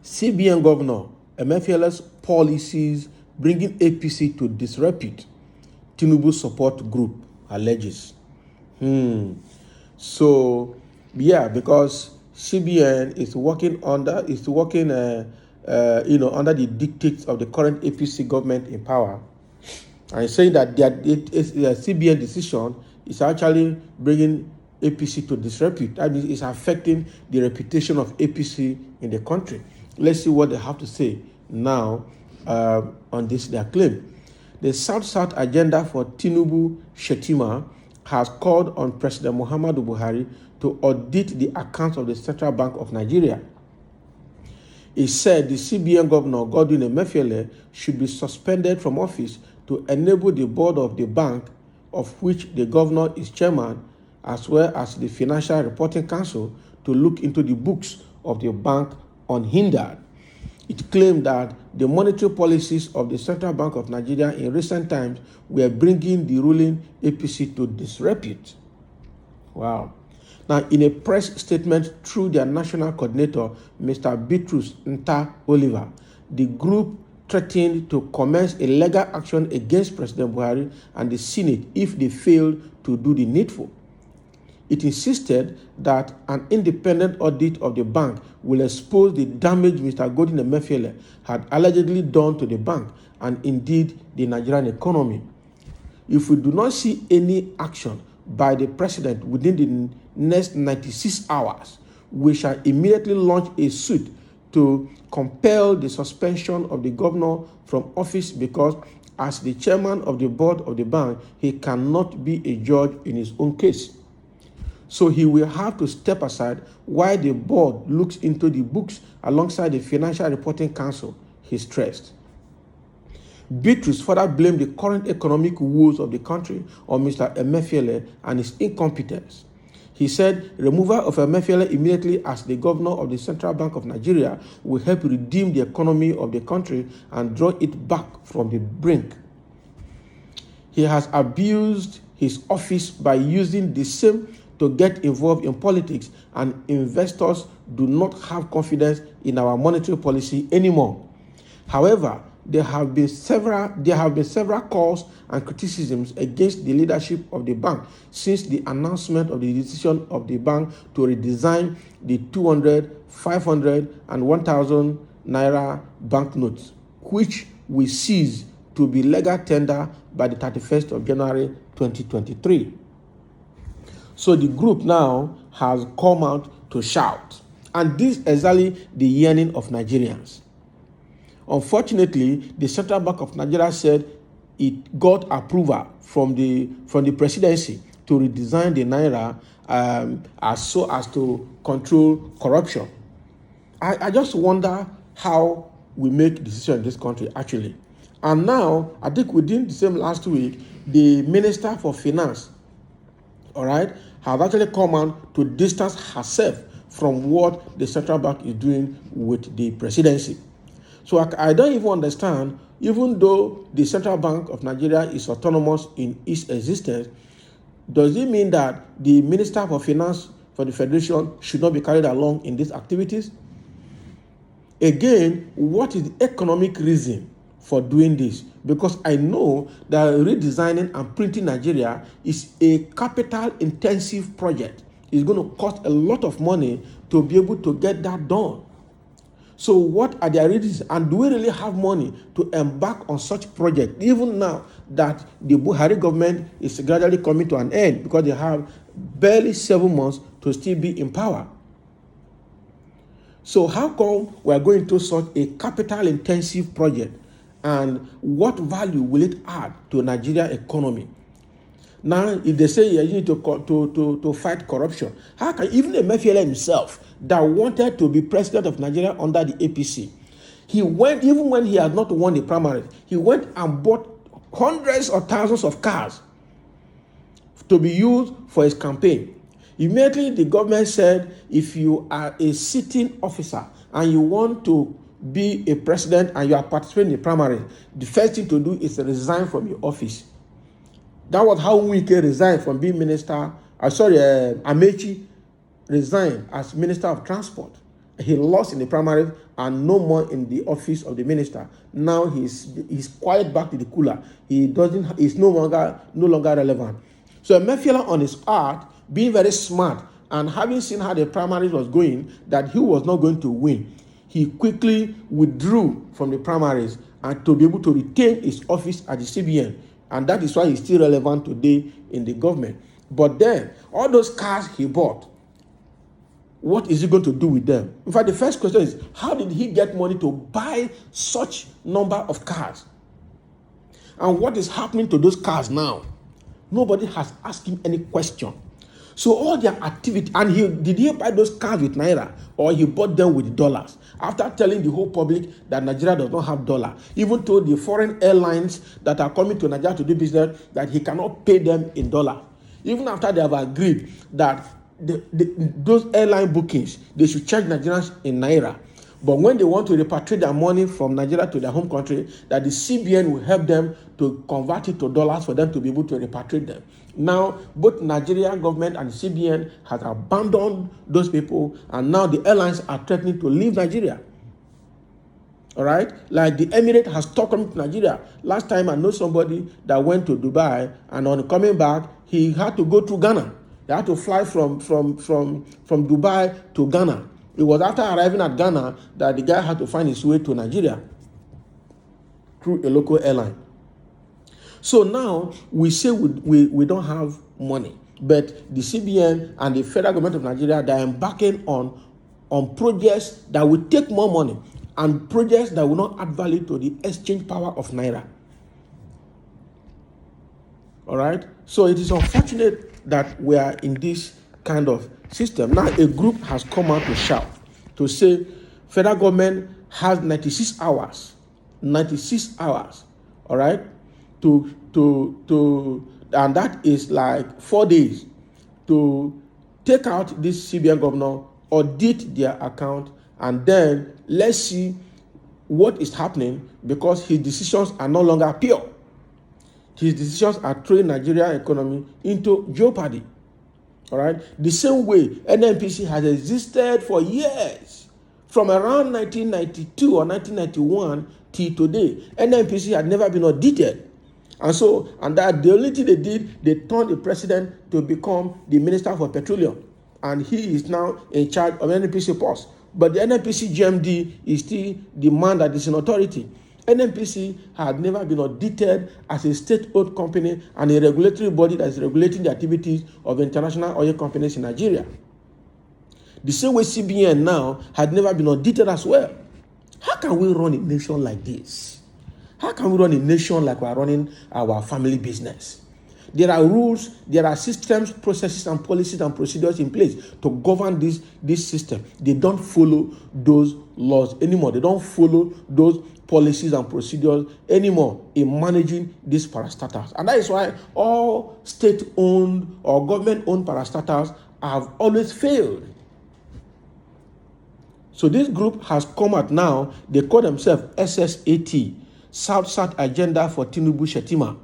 CBN Governor Emefiele's policies bringing APC to disrepute, Tinubu support group alleges. So, yeah, because CBN is working under under the dictates of the current APC government in power, and saying that the CBN decision is actually bringing APC to disrepute. That means it's affecting the reputation of APC in the country. Let's see what they have to say now on this their claim. The South-South agenda for Tinubu Shetima has called on President Muhammadu Buhari to audit the accounts of the Central Bank of Nigeria. He said the CBN Governor Godwin Emefiele should be suspended from office to enable the board of the bank, of which the governor is chairman, as well as the Financial Reporting Council, to look into the books of the bank unhindered. It claimed that the monetary policies of the Central Bank of Nigeria in recent times were bringing the ruling APC to disrepute. Wow. Now, in a press statement through their national coordinator, Mr. Bitrus Nta Oliver, the group threatened to commence a legal action against President Buhari and the Senate if they failed to do the needful. It insisted that an independent audit of the bank will expose the damage Mr. Godwin Emefiele had allegedly done to the bank and indeed the Nigerian economy. If we do not see any action by the president within the next 96 hours, we shall immediately launch a suit to compel the suspension of the governor from office because, as the chairman of the board of the bank, he cannot be a judge in his own case. So he will have to step aside while the board looks into the books alongside the Financial Reporting Council, he stressed. Beatrice further blamed the current economic woes of the country on Mr. Emefiele and his incompetence. He said removal of Emefiele immediately as the governor of the Central Bank of Nigeria will help redeem the economy of the country and draw it back from the brink. He has abused his office by using the same to get involved in politics, and investors do not have confidence in our monetary policy anymore. However, there have been several calls and criticisms against the leadership of the bank since the announcement of the decision of the bank to redesign the 200, 500, and 1,000 naira banknotes, which we cease to be legal tender by the 31st of January 2023. So the group now has come out to shout. And this is exactly the yearning of Nigerians. Unfortunately, the Central Bank of Nigeria said it got approval from the presidency to redesign the naira as so as to control corruption. I just wonder how we make decisions in this country actually. And now, I think within the same last week, the Minister for Finance, all right, have actually come out to distance herself from what the central bank is doing with the presidency. So I don't even understand, even though the Central Bank of Nigeria is autonomous in its existence, does it mean that the Minister for Finance for the Federation should not be carried along in these activities? Again, what is the economic reason for doing this? Because I know that redesigning and printing Nigeria is a capital-intensive project. It's going to cost a lot of money to be able to get that done. So what are their reasons? And do we really have money to embark on such project, even now that the Buhari government is gradually coming to an end because they have barely 7 months to still be in power? So how come we are going to such a capital-intensive project? And what value will it add to Nigeria economy? Now, if they say you need to fight corruption, how can even Emefiele himself, that wanted to be president of Nigeria under the APC, he went, even when he had not won the primaries, he went and bought hundreds of thousands of cars to be used for his campaign. Immediately, the government said, if you are a sitting officer and you want to be a president and you are participating in the primary, the first thing to do is to resign from your office. That was how Wike resigned from being minister Amechi resigned as Minister of Transport. He lost in the primaries and no more in the office of the minister. Now he's quiet back to the cooler. He's no longer relevant. So Emefiele on his part, being very smart and having seen how the primaries was going, that he was not going to win, he quickly withdrew from the primaries and to be able to retain his office at the CBN. And that is why he's still relevant today in the government. But then, all those cars he bought, what is he going to do with them? In fact, the first question is, how did he get money to buy such number of cars? And what is happening to those cars now? Nobody has asked him any question. So all their activity, and did he buy those cars with Naira or he bought them with dollars? After telling the whole public that Nigeria does not have dollar, even told the foreign airlines that are coming to Nigeria to do business that he cannot pay them in dollar. Even after they have agreed that those airline bookings, they should charge Nigerians in Naira. But when they want to repatriate their money from Nigeria to their home country, that the CBN will help them to convert it to dollars for them to be able to repatriate them. Now, both Nigerian government and the CBN has abandoned those people, and now the airlines are threatening to leave Nigeria. All right? Like the Emirate has stopped coming to Nigeria. Last time I know somebody that went to Dubai, and on coming back, he had to go through Ghana. He had to fly from Dubai to Ghana. It was after arriving at Ghana that the guy had to find his way to Nigeria through a local airline. So now we say we don't have money, but the CBN and the federal government of Nigeria, they are embarking on projects that will take more money and projects that will not add value to the exchange power of Naira. All right? So it is unfortunate that we are in this kind of system. Now a group has come out to shout, to say federal government has 96 hours, all right, and that is like 4 days to take out this CBN governor, audit their account, and then let's see what is happening, because his decisions are no longer pure. His decisions are throwing Nigerian economy into jeopardy. All right. The same way NNPC has existed for years, from around 1992 or 1991 till today. NNPC had never been audited, and that the only thing they did, they turned the president to become the Minister for Petroleum, and he is now in charge of NNPC post. But the NNPC GMD is still the man that is in authority. NNPC had never been audited as a state-owned company and a regulatory body that is regulating the activities of international oil companies in Nigeria. The same way CBN now had never been audited as well. How can we run a nation like this? How can we run a nation like we are running our family business? There are rules, there are systems, processes, and policies and procedures in place to govern this system. They don't follow those laws anymore. They don't follow those policies and procedures anymore in managing these parastatals. And that is why all state-owned or government-owned parastatals have always failed. So this group has come out now. They call themselves SSAT, South-South Agenda for Tinubu Shetima.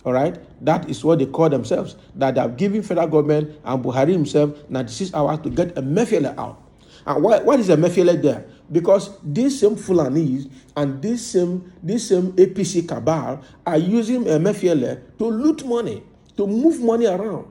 All right, that is what they call themselves. That they have given federal government and Buhari himself 96 hours to get Emefiele out. And what is Emefiele there? Because these same Fulanis and this same APC cabal are using Emefiele to loot money, to move money around.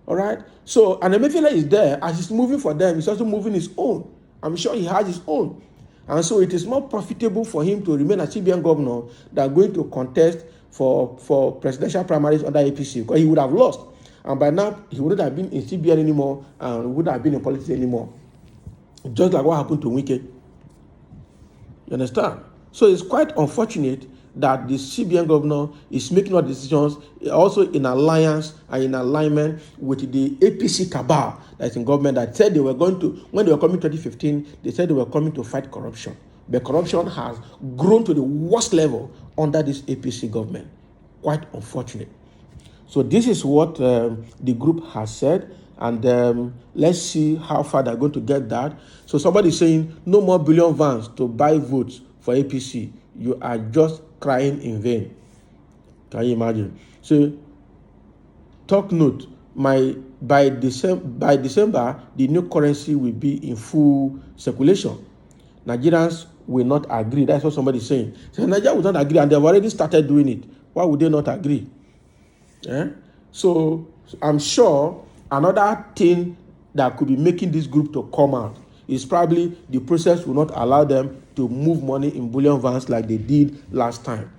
All right, so and Emefiele is there as he's moving for them. He's also moving his own. I'm sure he has his own, and so it is more profitable for him to remain a CBN governor than going to contest for presidential primaries under APC, because he would have lost, and by now he wouldn't have been in CBN anymore and wouldn't have been in politics anymore, just like what happened to Wike. You understand? So it's quite unfortunate that the CBN governor is making all decisions also in alliance and in alignment with the APC cabal that's in government, that said they were going to, when they were coming 2015, they said they were coming to fight corruption. But corruption has grown to the worst level under this APC government. Quite unfortunate. So this is what the group has said, and let's see how far they're going to get that. So somebody is saying no more billion vans to buy votes for APC. You are just crying in vain. Can you imagine? So talk note, by December, the new currency will be in full circulation. Nigerians will not agree. That's what somebody is saying. So Nigeria will not agree, and they've already started doing it. Why would they not agree? So I'm sure another thing that could be making this group to come out is probably the process will not allow them to move money in bullion vans like they did last time.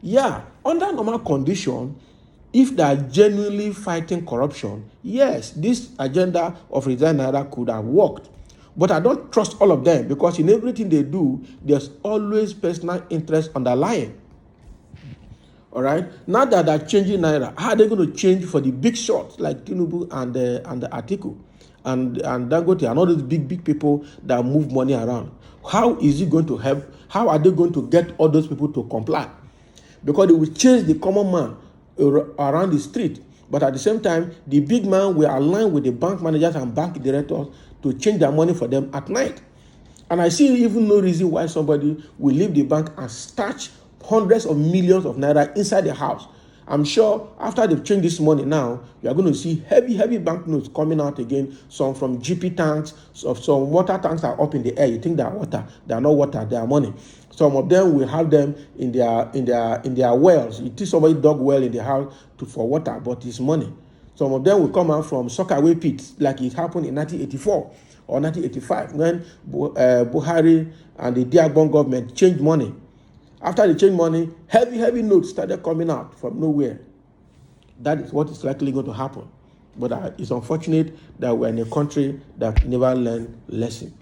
Yeah, under normal condition, if they are genuinely fighting corruption, yes, this agenda of resign Naira could have worked. But I don't trust all of them, because in everything they do, there's always personal interest underlying. All right. Now that they're changing Naira, how are they going to change for the big shots like Tinubu and the Atiku and Dangote and all those big people that move money around? How is it going to help? How are they going to get all those people to comply? Because they will change the common man around the street, but at the same time, the big man will align with the bank managers and bank directors to change their money for them at night. And I see even no reason why somebody will leave the bank and stash hundreds of millions of naira inside the house. I'm sure after they've changed this money now, you are going to see heavy banknotes coming out again. Some from GP tanks, some water tanks are up in the air. You think they are water? They are not water. They are money. Some of them will have them in their wells. You see somebody dug well in the house for water, but it's money. Some of them will come out from sockaway pits, like it happened in 1984 or 1985 when Buhari and the Diagbon government changed money. After they changed money, heavy notes started coming out from nowhere. That is what is likely going to happen. But it's unfortunate that we're in a country that never learned lesson.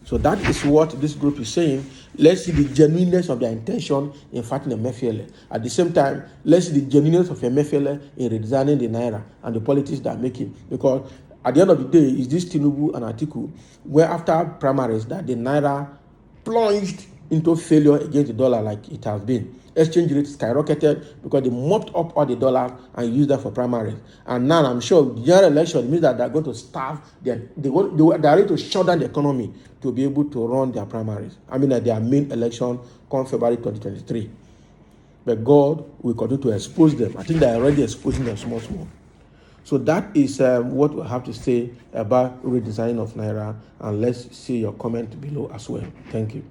So that is what this group is saying. Let's see the genuineness of their intention in fighting Emefiele. At the same time, let's see the genuineness of Emefiele in redesigning the Naira and the politics that make him. Because at the end of the day, it's this Tinubu and Atiku, where after primaries that the Naira plunged into failure against the dollar like it has been. Exchange rate skyrocketed because they mopped up all the dollars and used that for primaries. And now I'm sure the general election means that they're going to starve. They're ready to shut down the economy to be able to run their primaries. I mean, their main election come February 2023. But God will continue to expose them. I think they're already exposing them small. So that is what we have to say about redesign of Naira. And let's see your comment below as well. Thank you.